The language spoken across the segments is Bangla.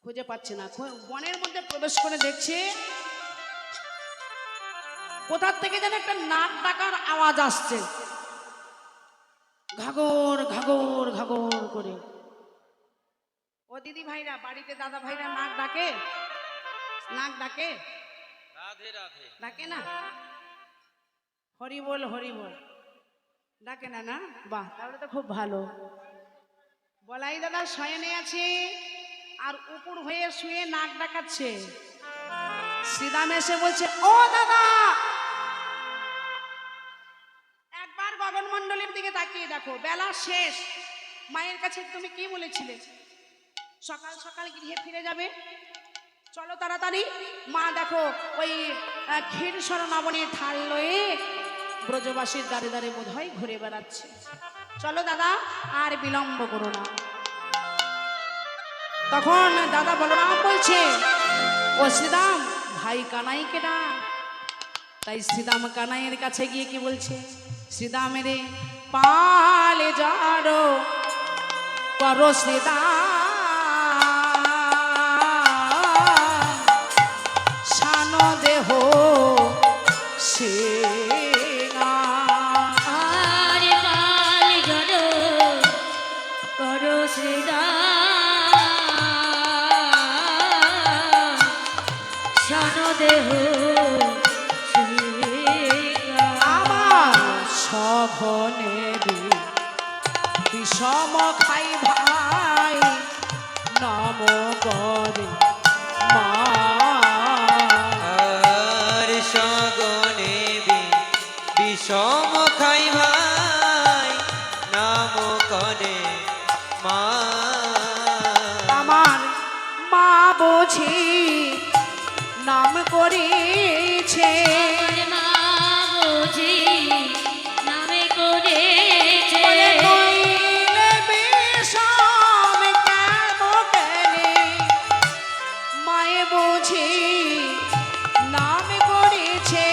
খুঁজে পাচ্ছে না। বনের মধ্যে প্রবেশ করে দেখছে কোথার থেকে যেন একটা নাক ডাকার আওয়াজ আসছে, ঘাগর ঘাগর ঘাগর করে। ও দিদি ভাইরা, বাড়িতে দাদা ভাইরা নাক ডাকে, নাক ডাকে, রাধে রাধে ডাকে না? হরি বল হরি বল ডাকে না? না, বাহ, তাহলে তো খুব ভালো। বলাই দাদা শয়নে আছে আর উপর হয়ে শুয়ে নাক ডাকাচ্ছে। শ্রীদাম এসে বলছে, ও দাদা, একবার গগন মণ্ডলের দিকে তাকিয়ে দেখো, বেলা শেষ। মায়ের কাছে তুমি কি বলেছিলে? সকাল সকাল গৃহে ফিরে যাবে, চলো তাড়াতাড়ি। মা দেখো ওই ক্ষীর নবনীর থাল লয়ে ব্রজবাসীর দাঁড়ে দাঁড়ে বোধ হয় ঘুরে বেড়াচ্ছে। চলো দাদা, আর বিলম্ব করো না। তখন দাদা বলরাম বলছে, ও শ্রীদাম, ভাই কানাইকে ডাক। তাই শ্রীদাম কানাইয়ের কাছে গিয়ে কি বলছে, শ্রীদামের পালে যারো করো শ্রীদাম, শানো দেহ সে বিষম খাই ভাই নম করে মা। আর সগনে বিষম খাই ভাই নাম করে মা। আমার মা বুঝি নাম করেছে, মা বুঝি নামে করেছে, নইলে বিষম কেন কেনে, মায়ে বুঝি নাম করেছে,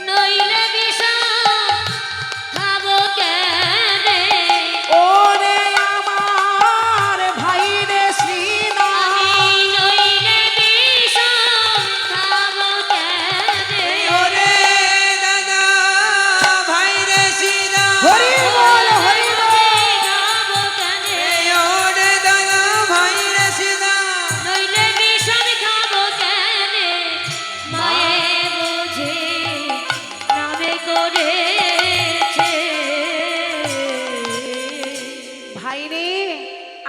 নইলে বিষম খাবো কেনে। ওরে আমার ভাই রে শ্রীরাম, নইলে বিষম খাবো কেনে। ওরে দাদা ভাই রে সীতা, হরি বল হরি বল। খাবো কেনে। ওরে দাদা ভাই রে সীতা, নইলে বিষম খাবো কেনে। মায়ে বুঝি নামে করেছে। ভাই রে,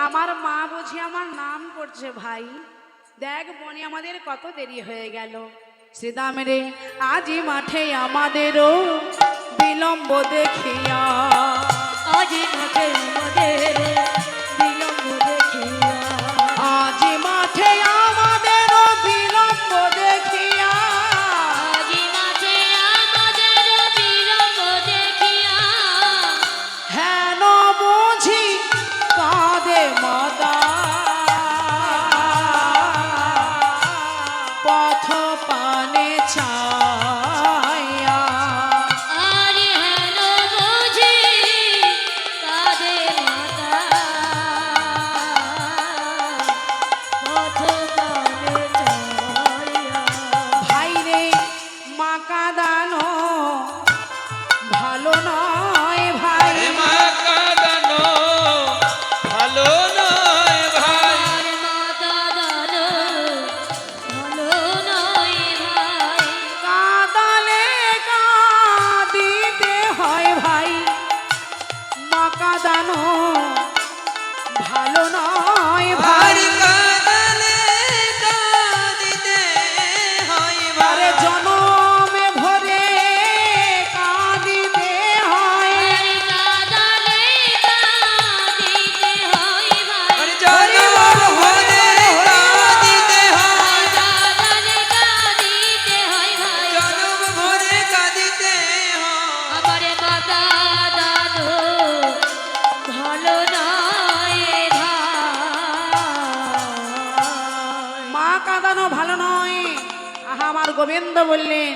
আমার মা বুঝি আমার নাম করছে। ভাই দেখ, বনে আমাদের কত দেরি হয়ে গেল। শ্রীদাম রে, আজি মাঠে আমাদেরও বিলম্ব দেখিয়া, আজ মাঠে আমাদের বিলম্ব দেখিয়া, আজি মাঠে আমাদেরও বিলম্ব দেখিয়া, আজ মাঠে আমাদের বিলম্ব দেখিয়া, হেন বুঝি কাঁদে মাতা, পথ পানে ছায়া। আর হেন বুঝি কাঁদে মাতা, পথ পানে ছায়া। ভাই রে, মা কাঁদানো ভালো নয় ভাই, মা কাঁদানো ভালো নয় ভাই। আর মাতা দানো ভালো নয় ভাই, কাঁদালে কাঁদিতে হয় ভাই, মা কাঁদানো ভালো নয় ভাই। আর কাঁদালে কাঁদিতে হয় আরে ভাই। জনমে ভরে কাঁদিতে হয়, আর কাঁদালে কাঁদিতে হয় ভাই, আর জনম ভরে কাঁদিতে হয়। কাঁদালে কাঁদিতে হয় ভাই। জনম ভরে কাঁদিতে হয়। আমার মাতা দানো ভালো নয় ভাই। মা কাঁদানো ভালো নয়। আহা, আমার গোবিন্দ বললেন,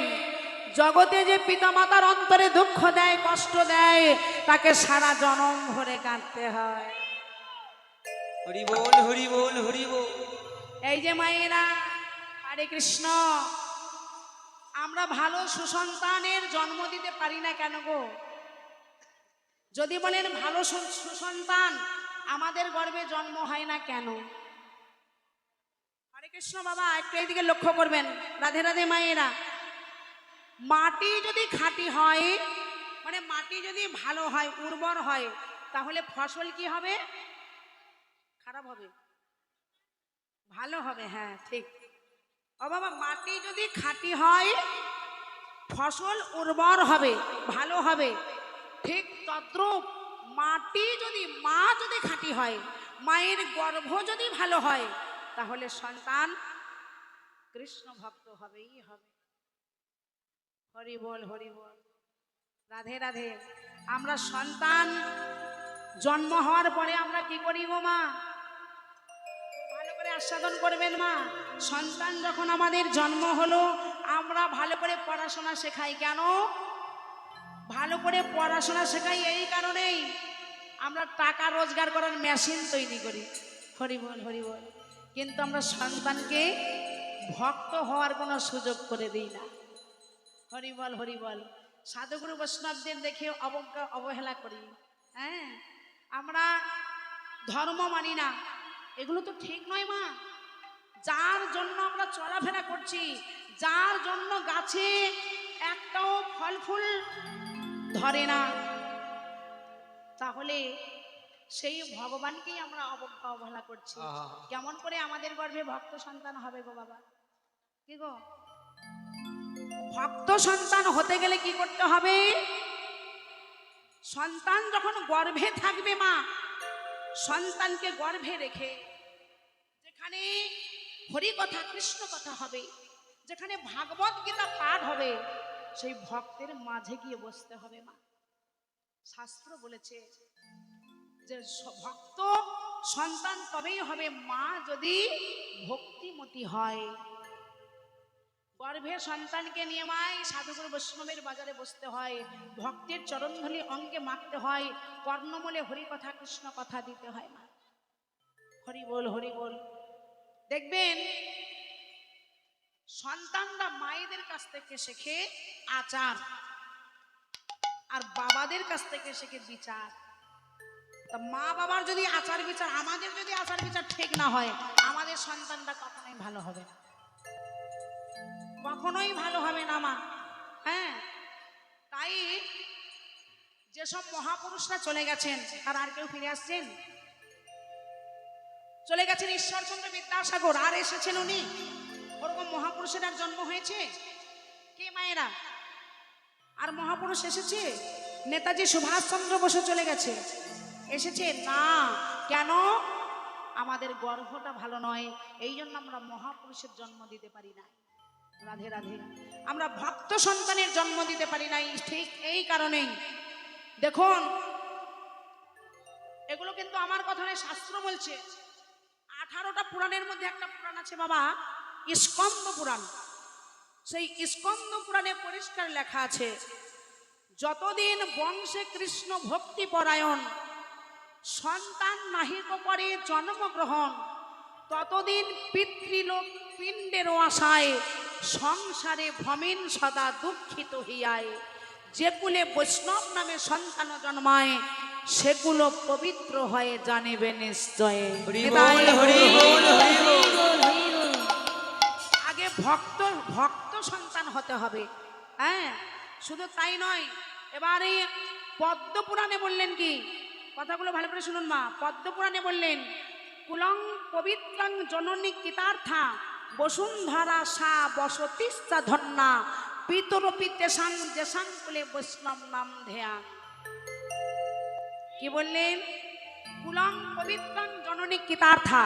জগতে যে পিতা মাতার অন্তরে দুঃখ দেয়, কষ্ট দেয়, তাকে সারা জনম ভরে কাঁদতে হয়। হরি বল হরি বল হরি বল। এই যে মায়েরা, হরে কৃষ্ণ, আমরা ভালো সুসন্তানের জন্ম দিতে পারি না কেন গো? যদি বলেন ভালো সুসন্তান আমাদের গর্ভে জন্ম হয় না কেন? হরে কৃষ্ণ বাবা, একটু এইদিকে লক্ষ্য করবেন। রাধে রাধে মায়েরা, মাটি যদি খাঁটি হয়, মানে মাটি যদি ভালো হয়, উর্বর হয়, তাহলে ফসল কি হবে? খারাপ হবে? ভালো হবে। হ্যাঁ ঠিক। ও বাবা, মাটি যদি খাঁটি হয় ফসল উর্বর হবে, ভালো হবে। ঠিক তদ্রূপ মাটি যদি, মা যদি খাঁটি হয়, মায়ের গর্ভ যদি ভালো হয়, তাহলে সন্তান কৃষ্ণ ভক্ত হবেই হবে। হরি বল হরি বল। রাধে রাধে। আমরা সন্তান জন্ম হওয়ার পরে আমরা কি করি গো মা? ভালো করে আস্বাদন করবেন মা। সন্তান যখন আমাদের জন্ম হলো, আমরা ভালো করে পড়াশোনা শেখাই। কেন ভালো করে পড়াশোনা শেখাই? এই কারণেই আমরা টাকা রোজগার করার মেশিন তৈরি করি। হরি বল হরি বল। কিন্তু আমরা সন্তানকে ভক্ত হওয়ার কোনো সুযোগ করে দিই না। হরি বল হরি বল। সাধুগুরু বৈষ্ণবদের দেখে অবজ্ঞা অবহেলা করি। হ্যাঁ, আমরা ধর্ম মানি না, এগুলো তো ঠিক নয় মা। যার জন্য আমরা চলাফেরা করছি, যার জন্য গাছে একটাও ফল ফুল ধরে না, তাহলে সেই ভগবানকেই আমরা অবজ্ঞা অবহেলা করছি। কেমন করে আমাদের গর্ভে ভক্ত সন্তান হবে গো বাবা? কি গো, ভক্ত সন্তান হতে গেলে কি করতে হবে? সন্তান যখন গর্ভে থাকবে মা, সন্তানকে গর্ভে রেখে যেখানে হরি কথা কৃষ্ণ কথা হবে, যেখানে ভাগবত গীতা পাঠ হবে, সেই ভক্তের মাঝে গিয়ে বসতে হবে মা। শাস্ত্র বলেছে যে ভক্ত সন্তান তবেই হবে মা যদি ভক্তিমতী হয়। গর্ভে সন্তানকে নিয়ে মাই সাধুগুরু বৈষ্ণবের বাজারে বসতে হয়, ভক্তের চরণধূলি অঙ্গে মাখতে হয়, কর্ণমূলে হরি কথা কৃষ্ণ কথা দিতে হয় মা। হরি বল হরি বল। দেখবেন সন্তানরা মায়েদের কাছ থেকে শেখে আচার, আর বাবাদের কাছ থেকে শেখে বিচার। তা মা বাবার যদি আচার বিচার, আমাদের যদি আচার বিচার ঠিক না হয়, আমাদের সন্তানরা কখনোই ভালো হবে না, কখনোই ভালো হবে না মা। হ্যাঁ, তাই যেসব মহাপুরুষরা চলে গেছেন, আর আর কেউ ফিরে আসছেন? চলে গেছেন ঈশ্বরচন্দ্র বিদ্যাসাগর, আর এসেছেন উনি? ওরকম মহাপুরুষের আর জন্ম হয়েছে? কে মায়েরা? আর মহাপুরুষ এসেছে? নেতাজি সুভাষচন্দ্র বসু চলে গেছে, এসেছে না? কেন? আমাদের গর্ভটা ভালো নয়, এই জন্য আমরা মহাপুরুষের জন্ম দিতে পারি না। রাধে রাধে। আমরা ভক্ত সন্তানের জন্ম দিতে পারি নাই, ঠিক এই কারণেই। দেখুন, এগুলো কিন্তু আমার কথা নয়, শাস্ত্র বলছে। 18টা পুরাণের মধ্যে একটা পুরাণ আছে বাবা, স্কন্দ পুরাণ। সেই স্কন্দ পুরাণে পরিষ্কার লেখা আছে, যতদিন বংশে কৃষ্ণ ভক্তি পরায়ণ সন্তান নাহিক পরে জন্মগ্রহণ, ততদিন পিতৃলোক পিণ্ডের আশায় সংসারে ভ্রমেন সদা দুঃখিত হইয়ায়। যে কুলে বৈষ্ণব নামে সন্তান জন্মায়, সেগুলো পবিত্র হয়ে জানিবে নিশ্চয়। আগে ভক্ত সন্তান হতে হবে। হ্যাঁ, শুধু তাই নয়, এবারে পদ্মপুরাণে বললেন কি, কথাগুলো ভালো করে শুনুন মা। পদ্মপুরাণে বললেন, কুলং পবিত্রং জননী কৃতার্থা বসুন্ধরা সা বসতিস্তা ধন্যা পিতরপি তেসাং যেসাং কুলে বৈষ্ণব নাম ধ্যায়া। কি বললেন? কুলং পবিত্রং জননী কৃতার্থা,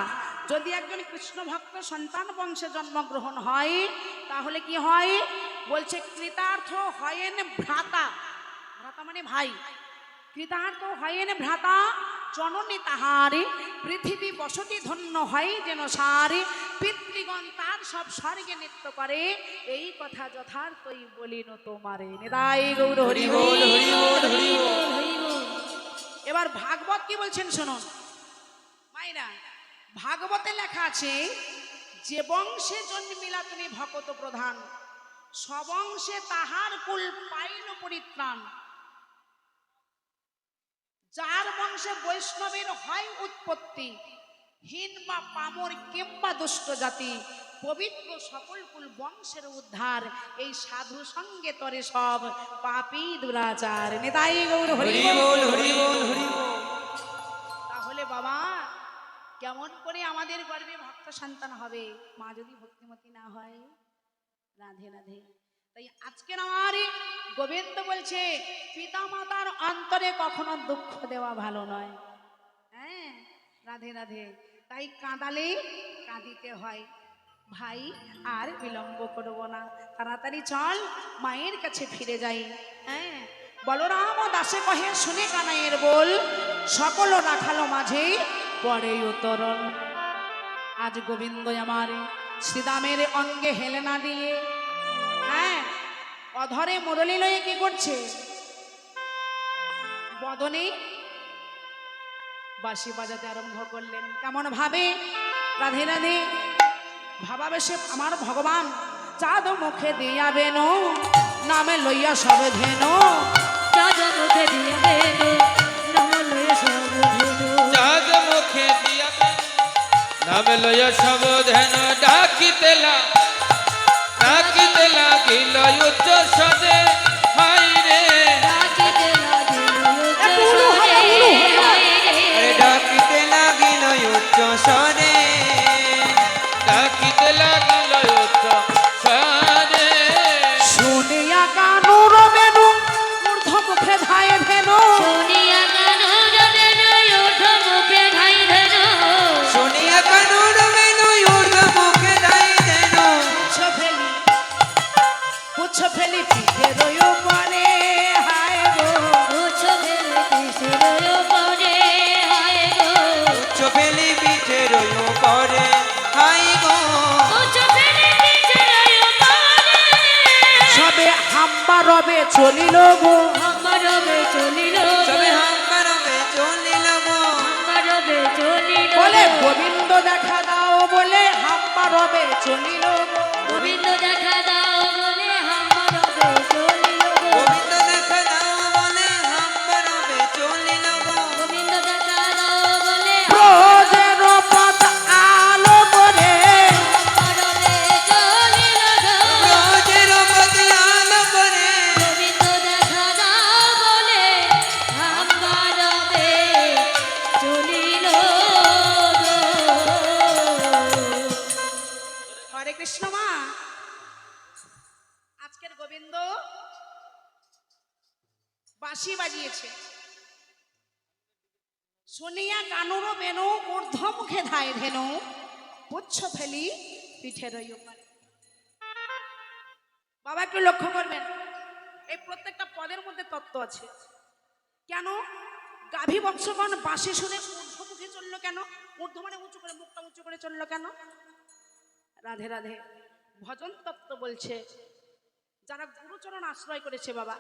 যদি একজন কৃষ্ণ ভক্ত সন্তান বংশে জন্মগ্রহণ হয়, তাহলে কি হয়? বলছে কৃতার্থ হয়েন ভ্রাতা, ভ্রাতা মানে ভাই, কৃতার্থ হয়েন ভ্রাতা জননী তাহারে, পৃথিবী বসতি ধন্য হয় যেন সারে, পিতৃগণ তার সব স্বর্গে নৃত্য করে, এই কথা যথার্থই বলিন তোমারে। নিতাই গৌর হরি বল হরি বল হরি বল। এবার ভাগবত কি বলছেন শুনুন মায়েরা। মায়েরা, ভাগবতে লেখা আছে, যে বংশে জন্মিলা তুমি ভকত প্রধান, সবংশে তাহার কুল পাইল পরিত্রাণ। যার বংশে বৈষ্ণবের হয় উৎপত্তি, হীন বা পামর কিংবা দুষ্ট জাতি, পবিত্র সকল কুল বংশের উদ্ধার, এই সাধু সঙ্গে তরে সব পাপী দুরাচার। নেতাই গৌর হরি হরি বল হরি বল হরি বল। তাহলে বাবা, কেমন করে আমাদের গর্ভে ভক্ত সন্তান হবে মা যদি ভক্তিমতী না হয়? রাধে রাধে। তাই আজকের আমার গোবিন্দ বলছে, পিতা মাতার অন্তরে কখনো দুঃখ দেওয়া ভালো নয়। হ্যাঁ, রাধে রাধে। তাই কাঁদালে কাঁদিতে হয়। ভাই আর বিলম্ব করব না, তাড়াতাড়ি চল মায়ের কাছে ফিরে যাই। হ্যাঁ, বলরাম দাসে কহে শুনে কানাইয়ের বল, সকল রাখালো মাঝে পরে উত্তরণ। আজ গোবিন্দ আমার শ্রীদামের অঙ্গে হেলেনা দিয়ে, হ্যাঁ, অধরে মুরলি লয়ে কি করছে? বদনে বাঁশি বাজাতে আরম্ভ করলেন। কেমন ভাবে? রাধে রাধে। ভাবাবেশে আমার ভগবান চাঁদ মুখে দিয়াবেন, নামে লইয়া সব ধেন। চাঁদ মুখে দিয়ে দেবে, নাম লয়ে সব ধেনু। চাঁদ মুখে দিয়াবে, নাম লয় সব ধ্যান। ডাকিতে লাগিল উচ্চ সদে, হাই রে ডাকিতে লাগিল একটু উলু হবে, উলু হবে। হায় রে। আরে ডাকিতে লাগিল উচ্চ সদে, ডাকিতে লাগিল উচ্চ সদে। শুনিয়া কানুর বেনু, ঊর্ধ্ব মুখে ধায়ে ধেন। শুনিয়া কানুর বেনু, ঊর্ধ্ব মুখে ধাই ধেনু। শুনিয়া কানুর বেনু, ঊর্ধ্ব মুখে ধাই ধেনু। পুচ্ছ ফেলি পিঠে রই পরে, হায় গো। উচ্চ ফেলে কিসের উপরে, হায় গো। উচ্চ ফেলি পিঠে রইল পরে, হাই গো। উচ্চ ফেলে কিসের উপরে। সবে হাম্বা রবে চলিল গো। আমার রবে চলিল গো। সবে হাম্বারবে চলিল গো। আমার রবে চলিল গো। বলে গোবিন্দ দেখা দাও বলে হাম্বা রবে চলিল গো। গোবিন্দ দেখা দাও বলে আমার রবে চলিল গো। গোবিন্দ দেখা দাও বলে হাম্বারবে চলিল গো। গোবিন্দ দেখা দাও বলে ব্রজের পথ আলো করে, আমার রবে চলিল গো। ব্রজের পথে আলো করে। গোবিন্দ দেখা দাও বলে আমার রবে চলিল গো। হরে কৃষ্ণ মা। আজকের গোবিন্দ বাঁশি বাজিয়েছে। শুনিয়া কানুর বেনু, ঊর্ধ্ব মুখে ধায় ধেনু। পুচ্ছ ফেলি পিঠে রই পারে। বাবা একটু লক্ষ্য করবেন, এই প্রত্যেকটা পদের মধ্যে তত্ত্ব আছে। কেন গাভী বংশগণ বাঁশি শুনে ঊর্ধ্ব মুখে চললো কেন? ঊর্ধ্ব মানে উঁচু করে, মুখটা উঁচু করে চললো কেন? রাধে রাধে। ভজন তত্ত্ব বলছে, যারা গুরুচরণ আশ্রয় করেছে বাবা,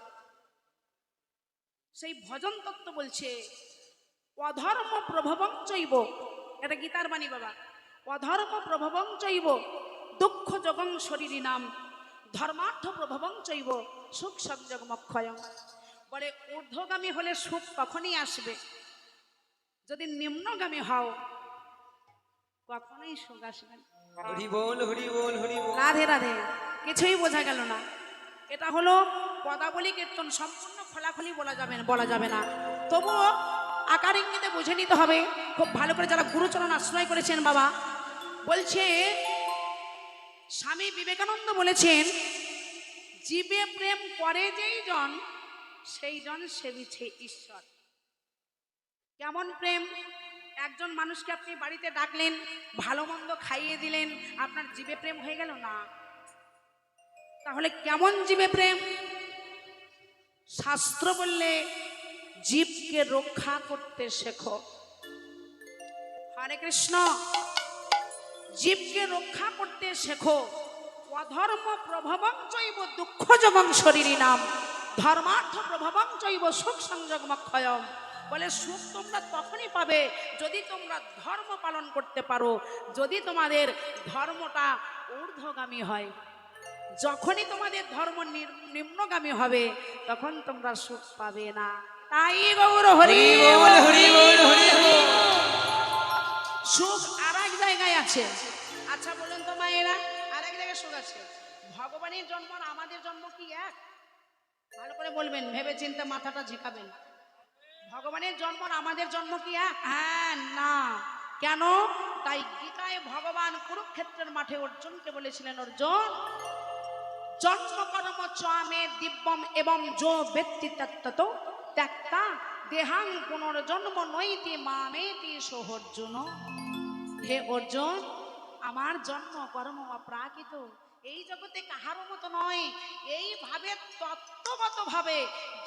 সেই ভজন তত্ত্ব বলছে, অধর্ম প্রভবং চৈব, এটা গীতার বাণী বাবা। অধর্ম প্রভবং চৈব দুঃখ যোগং শরীরী নাম, ধর্মার্থ প্রভবং চৈব সুখ সংযোগমক্ষয়ং। বলে ঊর্ধ্বগামী হলে সুখ কখনই আসবে, যদি নিম্নগামী হও কখনোই সুখ আসবে না। হরি বল হরি বল হরি বল। রাধে রাধে। কিছুই বোঝা গেল না। এটা হলো পদাবলী কীর্তন, সম্পূর্ণ খোলাখুলি বলা যাবে না। তবুও আকার ইঙ্গিতে বুঝে নিতে হবে খুব ভালো করে, যারা গুরুচরণ আশ্রয় করেছেন বাবা। বলছে স্বামী বিবেকানন্দ বলেছেন, জীবে প্রেম করে যেই জন, সেই জন সেবিছে ঈশ্বর। কেমন প্রেম? একজন মানুষকে আপনি বাড়িতে ডাকলেন, ভালো মন্দ খাইয়ে দিলেন, আপনার জীবে প্রেম হয়ে গেল না? তাহলে কেমন জীবে প্রেম? শাস্ত্র বললে জীবকে রক্ষা করতে শেখো। হরে কৃষ্ণ। জীবকে রক্ষা করতে শেখো। অধর্ম প্রভবং চৈব দুঃখ যোগং শরীরী নাম, ধর্মার্থ প্রভবং চৈব সুখ সংযোগমক্ষয়ম। বলে সুখ তোমরা তখনই পাবে যদি তোমরা ধর্ম পালন করতে পারো, যদি তোমাদের ধর্মটা ঊর্ধ্বগামী হয়। যখনই তোমাদের ধর্ম নিম্নগামী হবে তখন তোমরা সুখ পাবে না। তাই গৌর হরি বল, হরি বল, হরি বল। সুখ আর এক জায়গায় আছে। আচ্ছা বলুন তো মায়েরা, আর এক জায়গায় সুখ আছে। ভগবানের জন্ম আর আমাদের জন্ম কি এক? ভালো করে বলবেন, ভেবে চিন্তে মাথাটা ঝেঁকাবেন। ভগবানের জন্ম আর আমাদের জন্ম কি এক? হ্যাঁ না। কেন? তাই গীতায় ভগবান কুরুক্ষেত্রের মাঠে অর্জুনকে বলেছিলেন, অর্জুন জন্ম কর্ম চামে দিব্যম এবং যো ব্যক্তি তত্ত্বত ত্যক্তা দেহাং পুনর্জন্ম নৈতি মামেতি সোহর্জুন। হে অর্জুন, আমার জন্ম কর্ম অপ্রাকৃত, এই জগতে কাহারও মতো নয়। এইভাবে তত্ত্বগত ভাবে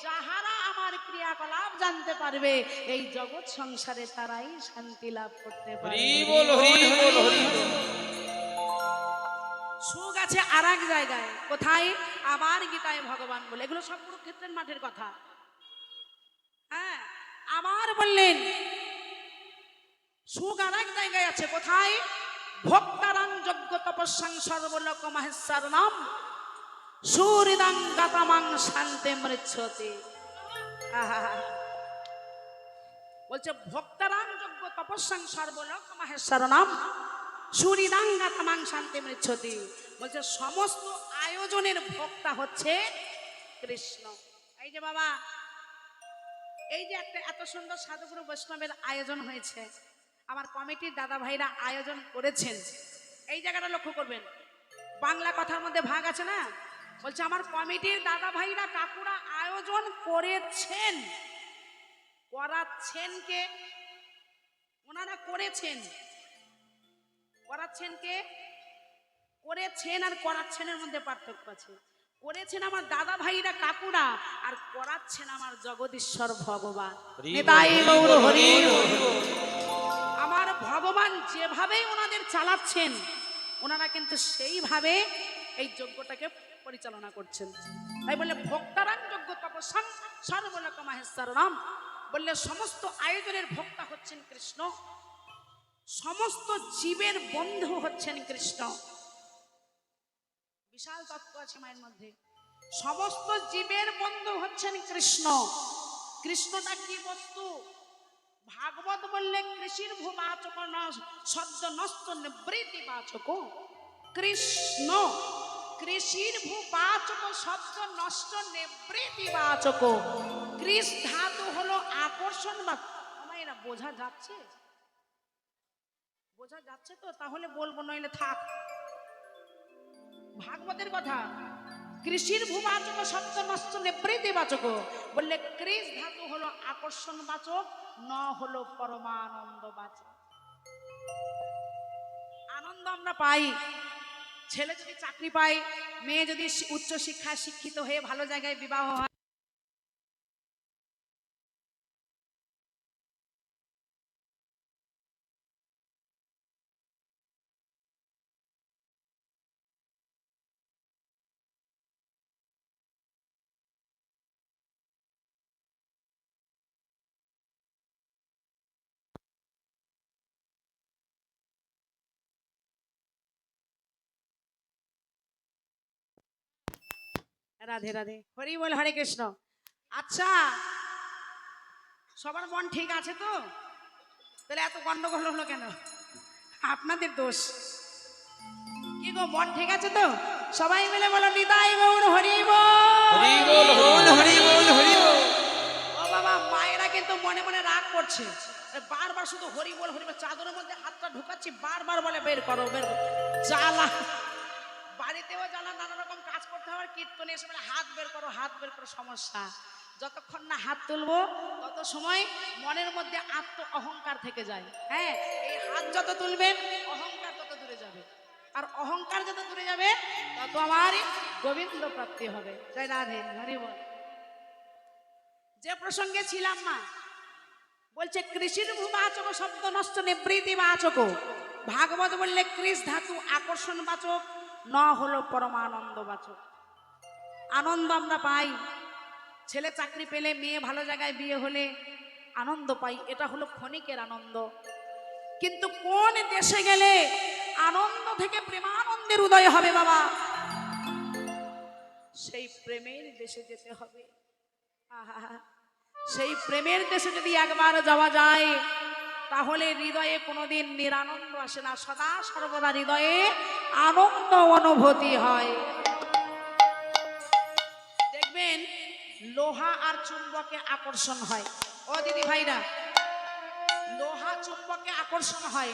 যাহারা আমার ক্রিয়াকলাপ জানতে পারবে এই জগৎ সংসারে তারাই শান্তি লাভ করতে পারবে। হরি বল, হরি বল, হরি বল। সুখ আছে আর এক জায়গায়। কোথায়? আবার গীতায় ভগবান বলে, এগুলো সব কুরুক্ষেত্রের মাঠের কথা। হ্যাঁ, আবার বললেন সুখ আর এক জায়গায় আছে। কোথায়? ভক্তারাং যজ্ঞ তপস্যাং সর্বলোক মহেশ্বর নাম সুহৃদাং গাতামাং শান্তে মৃচ্ছতে। বলছে ভক্তারাং যজ্ঞ তপস্যাং সর্বলোক মহেশ্বর নাম সুহৃদাং গাতামাং শান্তে মৃচ্ছতে। বলছে সমস্ত আয়োজনের ভোক্তা হচ্ছে কৃষ্ণ। এই যে বাবা, এই যে একটা এত সুন্দর সাধুগুরু বৈষ্ণবের আয়োজন হয়েছে, আমার কমিটির দাদা ভাইরা আয়োজন করেছেন। এই জায়গাটা লক্ষ্য করবেন, বাংলা কথার মধ্যে ভাগ আছে না? বলছে আমার কমিটির দাদা ভাইরা কাকুরা আয়োজন করেছেন। করাচ্ছেন কে? ওনারা করেছেন। করাচ্ছেন কে? করেছেন আর করাচ্ছেনের মধ্যে পার্থক্য আছে। করেছেন আমার দাদা ভাইরা কাকুরা, আর করাচ্ছেন আমার জগদীশ্বর ভগবান। নিতাই গৌর হরি বল। আমার ভগবান যেভাবে ওনাদের চালাচ্ছেন, ওনারা কিন্তু সেইভাবে এই যজ্ঞটাকে পরিচালনা করছেন। তাই বললে ভক্তারাং যজ্ঞ তপস্যাং সর্বলোক মহেশ্বর নাম। বললে সমস্ত আয়োজনের ভক্তা হচ্ছেন কৃষ্ণ, সমস্ত জীবের বন্ধু হচ্ছেন কৃষ্ণ। বিশাল তত্ত্ব আছে মায়ের মধ্যে। সমস্ত জীবের বন্ধু হচ্ছেন কৃষ্ণ। কৃষ্ণটা কি বস্তু? ভাগবত বললে কৃষির ভূবাচক সদ্য নষ্ট নিবৃত্তি বাচক। কৃষ্ণ কৃষির ভূবাচক শব্দ নষ্ট নিবৃত্তি বাচক। কৃষ ধাতু হলো আকর্ষণ বা। আমার এরা বোঝা যাচ্ছে? বোঝা যাচ্ছে তো? তাহলে বলবো, নইলে থাক। ভাগবতের কথা, কৃষির ভূবাচক শব্দ নষ্ট নিবৃত্তি বাচক। বললে কৃষ ধাতু হলো আকর্ষণ বাচক, ন হলো পরমানন্দ বাচক। আনন্দ আমরা পাই, ছেলে যদি চাকরি পায়, মেয়ে যদি উচ্চ শিক্ষায় শিক্ষিত হয়ে ভালো জায়গায় বিবাহ হয়, রাধে রাধে, হরি বল, হরে কৃষ্ণ। আচ্ছা, সবার মন ঠিক আছে তো? তাহলে এত গন্ডগোল হলো কেন? আপনাদের দোষ। কি গো, মন ঠিক আছে তো? সবাই মিলে বলো নিতাই গৌর হরি বল। হরি বল, হরি বল, হরি বল। ও বাবা, মায়েরা কিন্তু মনে মনে রাগ করছে, বারবার শুধু হরি বল হরি বল। চাদরের মধ্যে হাতটা ঢুকাচ্ছি, বারবার বলে বের করো বের করো। জ্বালা, বাড়িতেও জ্বালা, নানা রকম কাজ করতে হবে, কীর্তনে এসে বলে হাত বের করো হাত বের করো। সমস্যা, যতক্ষণ না হাত তুলবো তত সময় মনের মধ্যে আত্ম অহংকার থেকে যায়। হ্যাঁ, এই হাত যত তুলবেন অহংকার তত দূরে যাবে, আর অহংকার যত দূরে যাবে তত আমার গোবিন্দ প্রাপ্তি হবে। জয় রাধে, হরি বল। যে প্রসঙ্গে ছিলাম মা, বলছে কৃষির ভূবাচক শব্দ নষ্ট নিবৃত্তি বাচক। ভাগবত বললে কৃষ ধাতু আকর্ষণ বাচক, ন হলো পরমানন্দ বাচক। আনন্দ আমরা পাই, ছেলে চাকরি পেলে, মেয়ে ভালো জায়গায় বিয়ে হলে আনন্দ পাই, এটা হলো ক্ষণিকের আনন্দ। কিন্তু কোন দেশে গেলে আনন্দ থেকে প্রেমানন্দের উদয় হবে বাবা, সেই প্রেমের দেশে যেতে হবে। আহা, সেই প্রেমের দেশে যদি একবার যাওয়া যায় তাহলে হৃদয়ে কোনোদিন নিরানন্দ আসে না, সদা সর্বদা হৃদয়ে আনন্দ অনুভূতি হয়। দেখবেন লোহা আর চুম্বকে আকর্ষণ হয়, ও দিদি ভাইরা, লোহা চুম্বকে আকর্ষণ হয়,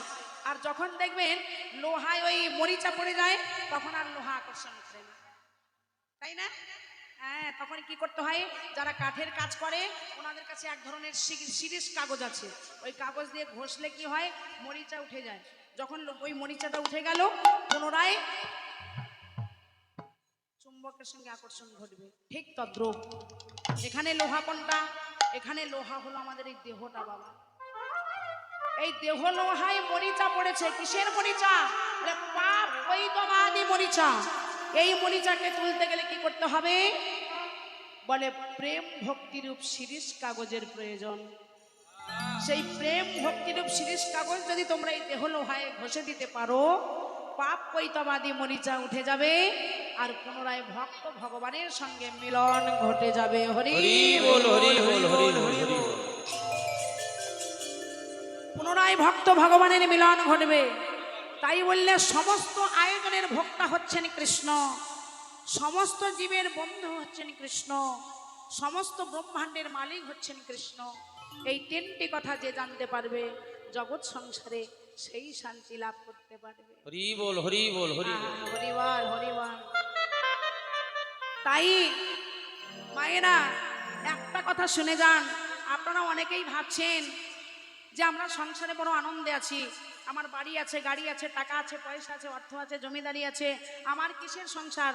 আর যখন দেখবেন লোহায় ওই মরিচা পড়ে যায় তখন আর লোহা আকর্ষণ করে না, তাই না? হ্যাঁ, তখন কি করতে হয়, যারা কাঠের কাজ করে ওনাদের কাছে এক ধরনের শিরিষ কাগজ আছে, ওই কাগজ দিয়ে ঘষলে কি হয়, মরিচা উঠে যায়। যখন ওই মরিচাটা উঠে গেল পুনরায় চুম্বকের সঙ্গে আকর্ষণ ঘটবে। ঠিক তদ্রূপ এখানে লোহা কোনটা, এখানে লোহা হলো আমাদের এই দেহটা বাবা। এই দেহ লোহায় মরিচা পড়েছে, কিসের মরিচা? পাপ বৈতবাদী মরিচা। এই মরিচাকে তুলতে গেলে কি করতে হবে, বলে প্রেম ভক্তিরূপ শিরিষ কাগজের প্রয়োজন। সেই প্রেম ভক্তিরূপ শিরিষ কাগজ যদি তোমরা এই দেহ লোহায় ঘষে দিতে পারো, পাপ বৈতবাদী মরিচা উঠে যাবে আর পুনরায় ভক্ত ভগবানের সঙ্গে মিলন ঘটে যাবে। হরি বল, হরি বল, হরি বল, হরি বল। পুনরায় ভক্ত ভগবানের মিলন ঘটবে। তাই বললে সমস্ত আয়োজনের ভোক্তা হচ্ছেন কৃষ্ণ, সমস্ত জীবের বন্ধু হচ্ছেন কৃষ্ণ, সমস্ত ব্রহ্মাণ্ডের মালিক হচ্ছেন কৃষ্ণ। এই তিনটি কথা যে জানতে পারবে জগৎ সংসারে সেই শান্তি লাভ করতে পারবে। হরি বল, হরি বল, হরি বল। হরিবল হরিবল। তাই মায়েরা একটা কথা শুনে যান, আপনারা অনেকেই ভাবছেন যে আমরা সংসারে বড় আনন্দে আছি, আমার বাড়ি আছে, গাড়ি আছে, টাকা আছে, পয়সা আছে, অর্থ আছে, জমিদারি আছে, আমার কিসের সংসার,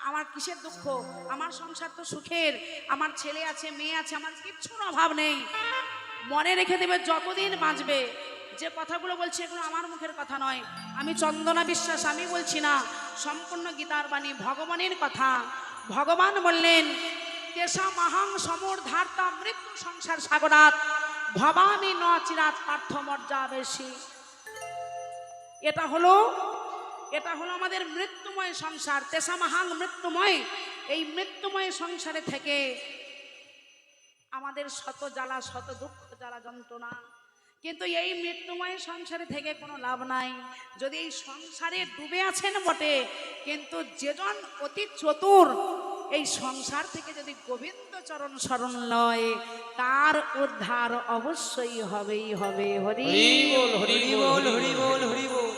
আমার কিসের দুঃখ, আমার সংসার তো সুখের, আমার ছেলে আছে, মেয়ে আছে, আমার কিচ্ছুর অভাব নেই। মনে রেখে দেবে, যতদিন বাঁচবে, যে কথাগুলো বলছি এগুলো আমার মুখের কথা নয়, আমি চন্দনা বিশ্বাস, আমি বলছি না, সম্পূর্ণ গীতার বাণী, ভগবানের কথা। ভগবান বললেন, তেষা মাহাং সমুর্ধার্তা মৃত্যু সংসার সাগরাত ভবামি ন চিরাত পার্থ মর্যা বেশি। এটা হলো আমাদের মৃত্যুময় সংসার, তেষা মাহাং মৃত্যুময়। এই মৃত্যুময় সংসারে থেকে আমাদের শত জ্বালা, শত দুঃখ, জ্বালা, যন্ত্রণা, কিন্তু এই মৃত্যুময় সংসারে থেকে কোনো লাভ নাই। যদি এই সংসারে ডুবে আছেন বটে, কিন্তু যেজন অতি চতুর, এই সংসার থেকে যদি গোবিন্দ চরণ শরণ লয়, তার উদ্ধার অবশ্যই হবেই হবে। হরি বল, হরি বল, হরি বল, হরি বল।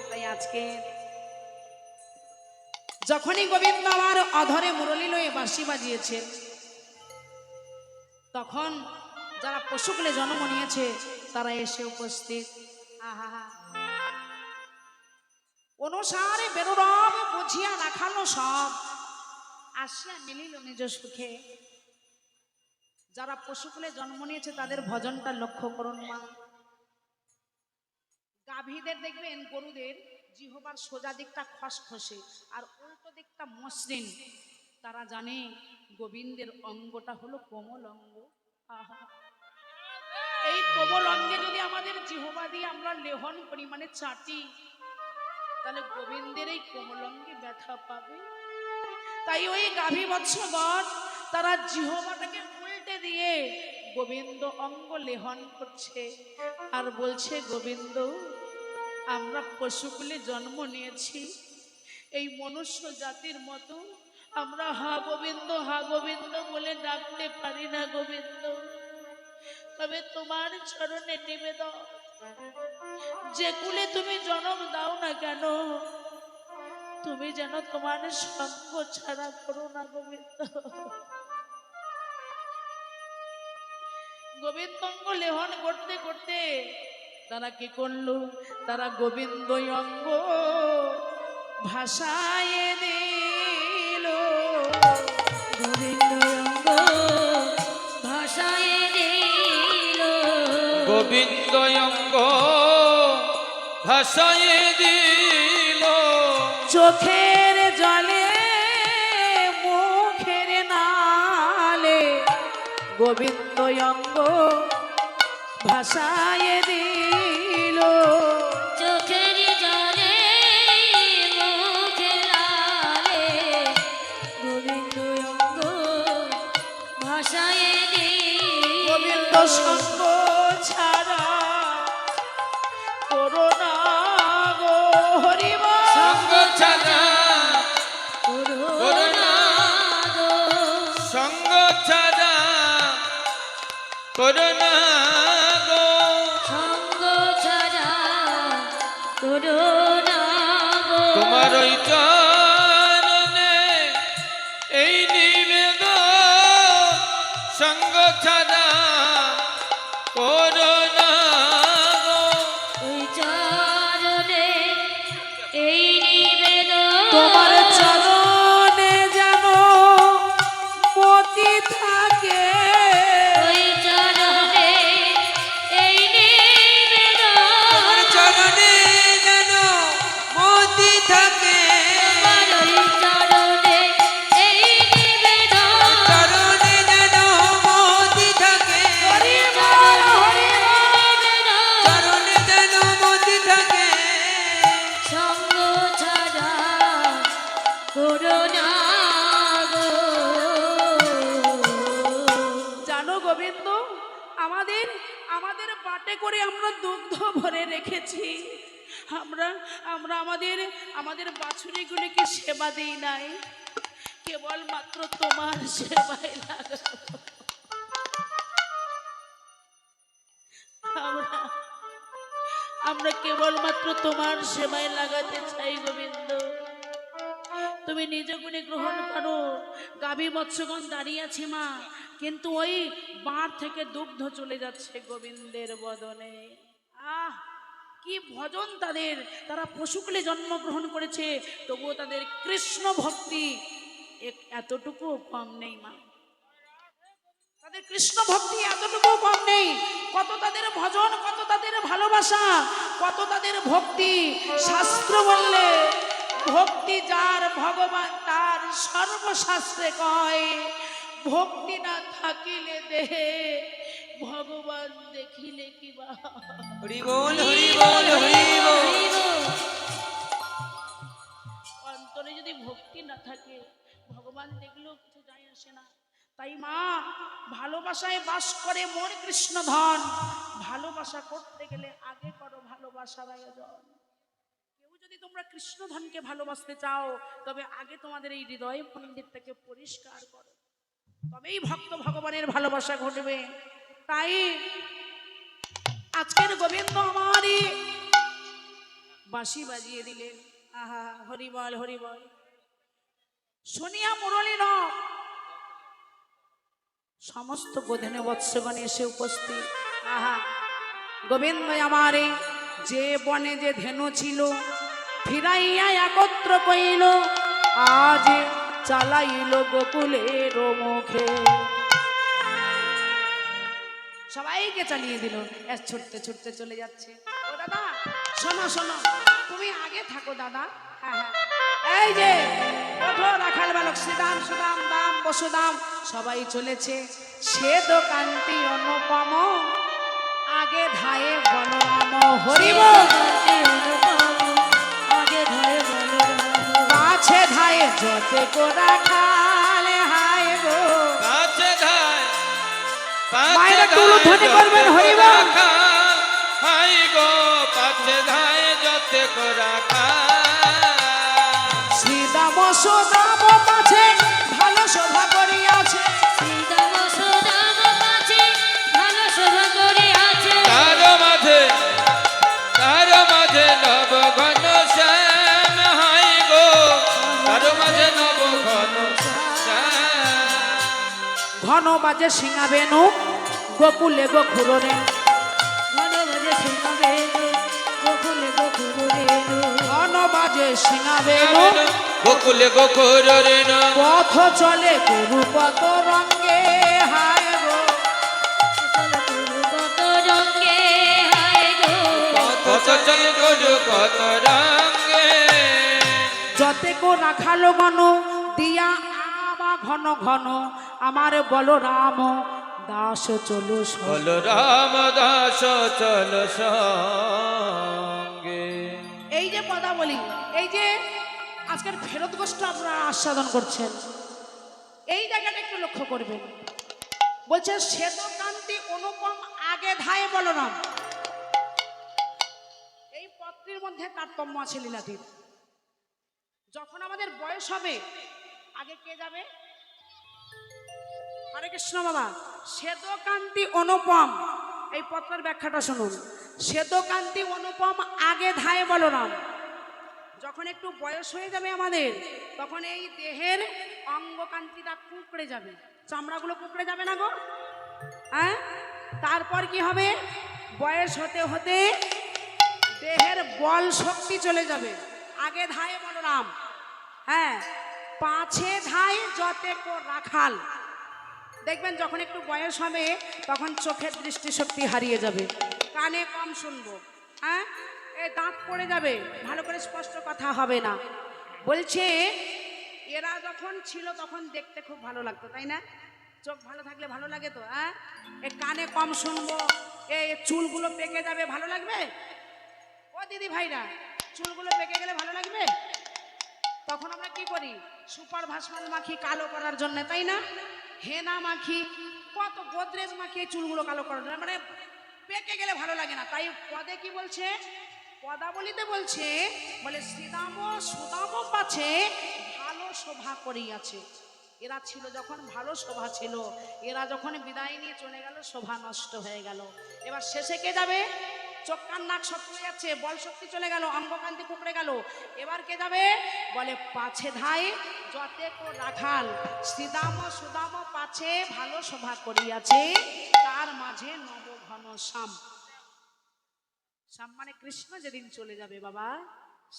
তাই আজকে যখনই গোবিন্দ আমার অধরে মুরলী লয়ে বাঁশি বাজিয়েছে, তখন যারা পশুকুলে জন্ম নিয়েছে তারা এসে উপস্থিত। আহা, অনুসারে বেরোরব বুঝিয়া রাখালো সব, আসিয়া মিলিল নিজ সুখে। যারা পশুকুলে জন্ম নিয়েছে তাদের ভজনটা লক্ষ্য করুন মা। গাভীদের দেখবেন, গরুদের জিহ্বার সোজা দিকটা খসখসে আর উল্টো দিকটা মসৃণ। তারা জানে গোবিন্দের অঙ্গটা হলো কোমল অঙ্গ। আহা, এই কোমল অঙ্গে যদি আমাদের জিহ্বা দিয়ে আমরা লেহন করি, মানে চাটি, তাহলে গোবিন্দের এই কোমল অঙ্গে ব্যথা পাবে। তাই ওই গাভী বৎসগণ তারা জিহ্বাটাকে উল্টে দিয়ে গোবিন্দ অঙ্গ লেহন করছে আর বলছে, গোবিন্দ, আমরা পশুকুলে জন্ম নিয়েছি, এই মনুষ্য জাতির মতো আমরা হা গোবিন্দ, হা গোবিন্দ বলে ডাকতে পারি না গোবিন্দ। তবে তোমার চরণে নিবেদন, যে কুলে তুমি জন্ম দাও না কেন, তুমি যেন তোমার সঙ্গ ছাড়া করো না গোবিন্দ। গোবিন্দ অঙ্গ লেহন করতে করতে তারা কি করলো, তারা গোবিন্দ অঙ্গ ভাষায় দিল। গোবিন্দ অঙ্গ ভাষায় দিল, গোবিন্দ অঙ্গ ভাষায় দিল। চোখের জলে মুখের নালে গোবিন্দ অঙ্গ ভাসায় দিল। চোখের জলে মুখে লালে গোবিন্দ অঙ্গ ভাসায় দিল। গোবিন্দ সঙ্গ ছাড়া করোনা গো হরিব। সঙ্গ ছাড়া করুণা গো সঙ্গ ছাড়া করোনা গো সঙ্গ ছাড়া করুণা গো। তোমার ওই চরণে এই নিবেদন সঙ্গ ছাড়া করোনা গো ওই চরণে এই নিবেদন তোমার চরণে যেন মতি থাকে। ওই চরণে এই নিবেদন চরণে যেন মতি থাকে, আমার ওই চরণে এই নিবেদন চরণে যেন মতি থাকে, চরণে যেন মতি থাকে। সঙ্গ ছাড়া করুণা গো। জানো গোবিন্দ, আমাদের আমাদের বাটে করে আমরা দুগ্ধ ভরে রেখেছি। আমরা আমরা আমাদের আমাদের বাছুরিগুলিকে সেবা দিই নাই, কেবল মাত্র তোমার সেবায় লাগাবো। আমরা আমরা কেবলমাত্র তোমার সেবায় লাগাতে চাই গোবিন্দ। তুমি নিজ গুণে গ্রহণ করো। গাভী মৎস্যগণ দাঁড়িয়ে আছে মা, কিন্তু ওই বাঁধ থেকে দুগ্ধ চলে যাচ্ছে গোবিন্দের বদনে। আহ, কি ভজন তাদের! তারা পশুকুলে জন্মগ্রহণ করেছে, তবুও তাদের কৃষ্ণ ভক্তি এতটুকু কম নেই মা। তাদের কৃষ্ণ ভক্তি এতটুকু কম নেই। কত তাদের ভজন, কত তাদের ভালোবাসা, কত তাদের ভক্তি। শাস্ত্র বললে ভক্তি যার ভগবান তার, সর্বশাস্ত্রে কয় ভক্তি না থাকিলে দেহে ভগবান দেখিলে কি বা। হরি বল, হরি বল, হরি বল। অন্তরে যদি ভক্তি না থাকে ভগবান দেখলেও কিছু যায় আসে না। তাই মা, ভালোবাসায় বাস করে মোর কৃষ্ণ ধন। ভালোবাসা করতে গেলে আগে করো ভালোবাসার আয়োজন। কেউ যদি তোমরা কৃষ্ণ ধনকে ভালোবাসতে চাও, তবে আগে তোমাদের এই হৃদয় মন্দিরটাকে পরিষ্কার করো, তবেই ভক্ত ভগবানের ভালোবাসা ঘটবে। তাই আজকের গোবিন্দ আমারই বাঁশি বাজিয়ে দিলেন। আহা, হরিবল হরিবল। শুনিয়া মুরলী ন সমস্ত গোধনে বৎসগণ এসে উপস্থিত। আহা, গোবিন্দ আমারে যে বনে যে ধেনু ছিল ফিরাইয়া একত্র কইল, আজ চালাইল গোকুলের মুখে। সবাইকে চালিয়ে দিল, ছুটতে ছুটতে চলে যাচ্ছে। ও দাদা শোনো শোনো, তুমি আগে থাকো দাদা। হ্যাঁ হ্যাঁ, এই যে ওঠো, রাখাল বালক শ্রীদাম সুদাম দাম বসুদাম সবাই চলেছে। সে দোকানটি অনুপম, আগে ধায়ে বলরাম। হরিব আগে ধায় বলরাম, পাছে ধায়ে যতে কোরা খালে হায় গো। পাছে ধায় মায়েরা একটু উলুধ্বনি করবেন, হরি বল। হাই গো পাছে ধায় যতে করা খা। শ্রীদাম সুদাম পাছে ভালো শোভা করিয়াছে। শ্রীদাম সুদাম পাছে ভালো শোভা করিয়াছে। তার মাঝে নব ঘন শ্যাম। হাই গো তার মাঝে নব ঘন শ্যাম। ঘন বাজে সিংহা বেনু গোকুলে গোখুরে। ঘন বাজে সিংহ বেনু গোকুলে গোকুরে। ঘন বাজে সিংহা বেনু গোকুলে গোকুর রেণ। পথ চলে গুরু কত রঙ্গে। হায় গো কত রঙে হায় গো। কত চল গরু কত রঙ্গে। যতে কো রাখালো গণ দিয়া আমা ঘন ঘন। আমার বলরাম দাস চলো সঙ্গে। বলরাম দাস চল সঙ্গে। এই যে পদাবলী, এই যে আজকের ফেরত গোষ্ঠ আপনারা আস্বাদন করছেন, এই জায়গাটা একটু লক্ষ্য করবেন। বলছে শ্বেতকান্তি অনুপম আগে ধায় বলরাম। এই পত্রের মধ্যে তারতম্য আছে লীলাধীর। যখন আমাদের বয়স হবে আগে কে যাবে? হরে কৃষ্ণ বাবা। শ্বেতকান্তি অনুপম, এই পত্রের ব্যাখ্যাটা শুনুন। শ্বেতকান্তি অনুপম আগে ধায় বলরাম। যখন একটু বয়স হয়ে যাবে আমাদের, তখন এই দেহের অঙ্গকান্তিটা কুঁকড়ে যাবে, চামড়াগুলো কুঁকড়ে যাবে না গো? হ্যাঁ, তারপর কি হবে? বয়স হতে হতে দেহের বল শক্তি চলে যাবে। আগে ধায় বলরাম, হ্যাঁ, পাছে ধায় যতে কো রাখাল। দেখবেন যখন একটু বয়স হবে তখন চোখের দৃষ্টিশক্তি হারিয়ে যাবে, কানে কম শুনবো, হ্যাঁ, এই দাঁত পড়ে যাবে, ভালো করে স্পষ্ট কথা হবে না। বলছে এরা যখন ছিল তখন দেখতে খুব ভালো লাগতো, তাই না? চোখ ভালো থাকলে ভালো লাগে তো, হ্যাঁ। এ কানে কম শুনবো, এই চুলগুলো পেকে যাবে, ভালো লাগবে? ও দিদি ভাইরা, চুলগুলো পেকে গেলে ভালো লাগবে? তখন আমরা কি করি? সুপার ভাসমান মাখি কালো করার জন্য, তাই না? হেনা মাখি, কত গোদরেজ মাখি চুলগুলো কালো করার জন্য, মানে পেকে গেলে ভালো লাগে না। তাই পদে কি বলছে? পদাবলিতে বলছে, বলে শ্রীদাম সুদাম পাছে ভালো শোভা করিয়াছে। এরা ছিল যখন ভালো শোভা ছিল, এরা যখন বিদায় নিয়ে চলে গেল শোভা নষ্ট হয়ে গেল। এবার শেষে কে যাবে? চোখ কান নাক সব চলে যাচ্ছে, বল শক্তি চলে গেল, অঙ্গকান্তি কুকড়ে গেল। এবার কে যাবে? বলে পাছে ধায় যতে কো রাখাল। শ্রীদাম সুদাম পাছে ভালো শোভা করিয়াছে, তার মাঝে নবঘন শ্যাম। শ্যাম মানে কৃষ্ণ যেদিন চলে যাবে বাবা,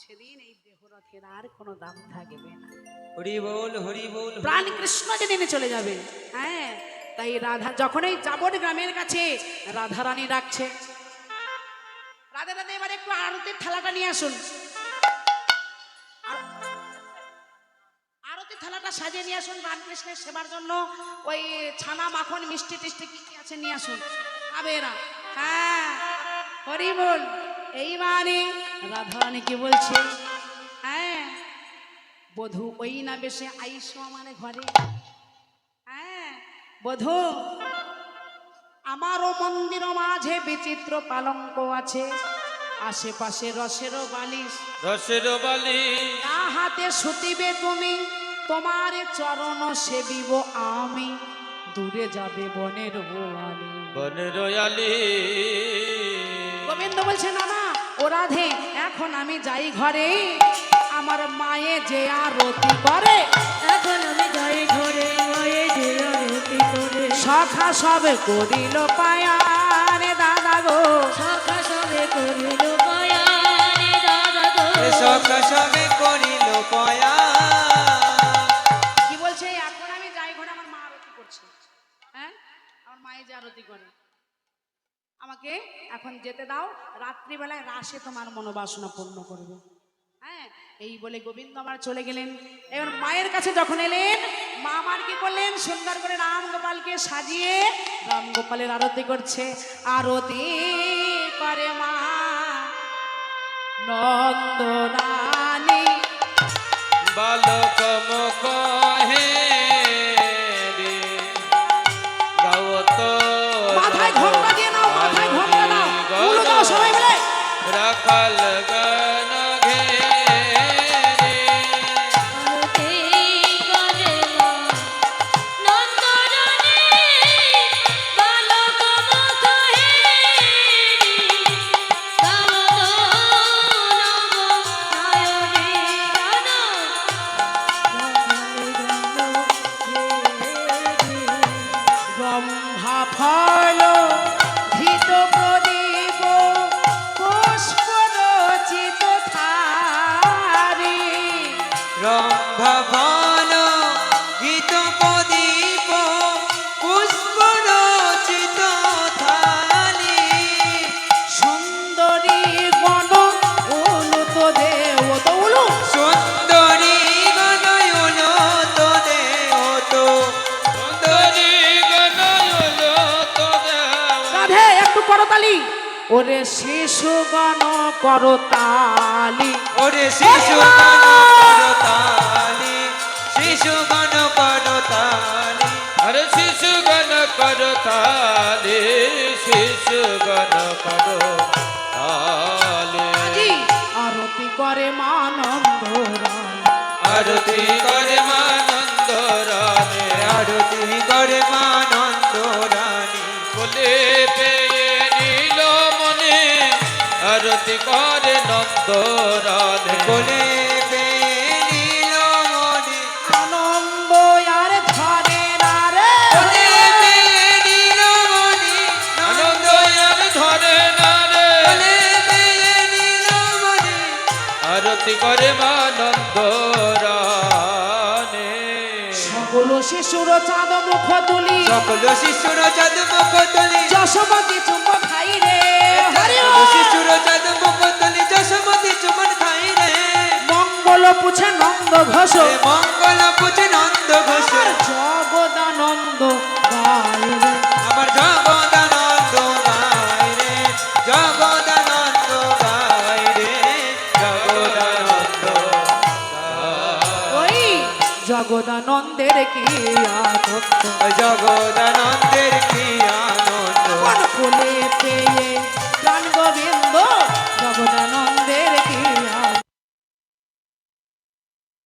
সেদিন এই দেহরথের আর কোনো দাম থাকবে না। হরি বল হরি বল। প্রাণ কৃষ্ণ যেদিন চলে যাবে, হ্যাঁ। তাই রাধা যখন এই যাবট গ্রামের কাছে রাধা রানী ডাকছে, রাধা রাধা এবার একটু আরতির থালাটা নিয়ে আসুন, আরতির থালাটা সাজিয়ে নিয়ে আসুন রামকৃষ্ণের সেবার জন্য। ওই ছানা মাখন মিষ্টি টিষ্টি কি কি আছে নিয়ে আসুন, খাবে এরা, হ্যাঁ। হরি বল। এইবারে রাধা রানী কি বলছে? হ্যাঁ, বধূ ওই না বেশে আইসো আমার ঘরে, হ্যাঁ। বধূ, আমারও মন্দির মাঝে বিচিত্র পালঙ্ক আছে, আশেপাশে রসেরও বালিশ, রসের বালি তা হাতে শুতিবে তুমি, তোমার চরণ সেবিব আমি, দূরে যাবে বনের বোয়ালি। বনের রয়ালি। গোবিন্দ বলছে না না ও রাধে, এখন আমি যাই ঘরে, আমার মায়ে যে আরতি করে, এখন আমি যাই ঘরে, মায়ে যে আরতি করে। সখা সবে করিল পায়ারে দাদা গো, সখা সবে করিল পায়া রে দাদা গো। সখা সবে করিল পয়া। কি বলছে? এখন আমি যাই ঘরে, আমার মা আরতি করছে, হ্যাঁ, আমার মায়ে যে আরতি করে, আমাকে এখন যেতে দাও, রাত্রিবেলায় রাসে তোমার মনোবাসনা পূর্ণ করবে, হ্যাঁ। এই বলে গোবিন্দ আমার চলে গেলেন। এবার মায়ের কাছে যখন এলেন, মা আমার কি করলেন? সুন্দর করে রাম গোপালকে সাজিয়ে রাম গোপালের আরতি করছে। আরতি করে মা নন্দরানী, বালক মুখ হে রে গাওত মাথায় ঘোমটা দিয়ে নাও, মাথায় ঘোমটা দাও, উলু দাও সবাই মিলে। রাখাল গান ঘে আরতি করে মা নন্দরানী, বালক মুখ হেরি, গাওত নবনয়নী গান, ব্রহ্মা ফল ধৃত প্রদীপ পুষ্প রচিত থারি, রম্ভবন গীত প্রদীপ পুষ্প রচিত থালি। সুন্দরী গণ উলুত দেব তো উলু, সুন্দরী গণয়ন তো দেহ তো। সুন্দরী গনয়ন তালি ওরে শিশুগণ করতালি ওরে শিশু গণ করতালি শিশু গণ করতালি আরে শিশু গণ করো তালি শিশু গণ করো তালি আজি আরতি করে মানন্দ আরতি করে মানন্দ রানে আরতি করে মানন্দ রানী বলে পেয়ে নীল মনে আরতি করে নন্দ রানে বলে নীল মনে আনন্দ আর ধরে না রে বলে নীল মনে আনন্দ আর ধরে না রে বলে নীল মনে আরতি করে মানন্দ রানে সকল শিশুর চাঁদ মুখ তুলি সকল শিশুর চাঁদ মুখ তুলি যশোমতি চুম্ব খাই রে হরি সকল শিশুর চাঁদ মুখ তুলি যশোমতি চুমন খাই রে মঙ্গল পুছে নন্দ ঘোষ এ মঙ্গল পুছে নন্দ ঘোষ জগদানন্দ গায় রে আমার জগদানন্দ গায় রে জগদানন্দ গায় রে জগদানন্দ ওই জগদানন্দের কি আনন্দ জগদানন্দের কি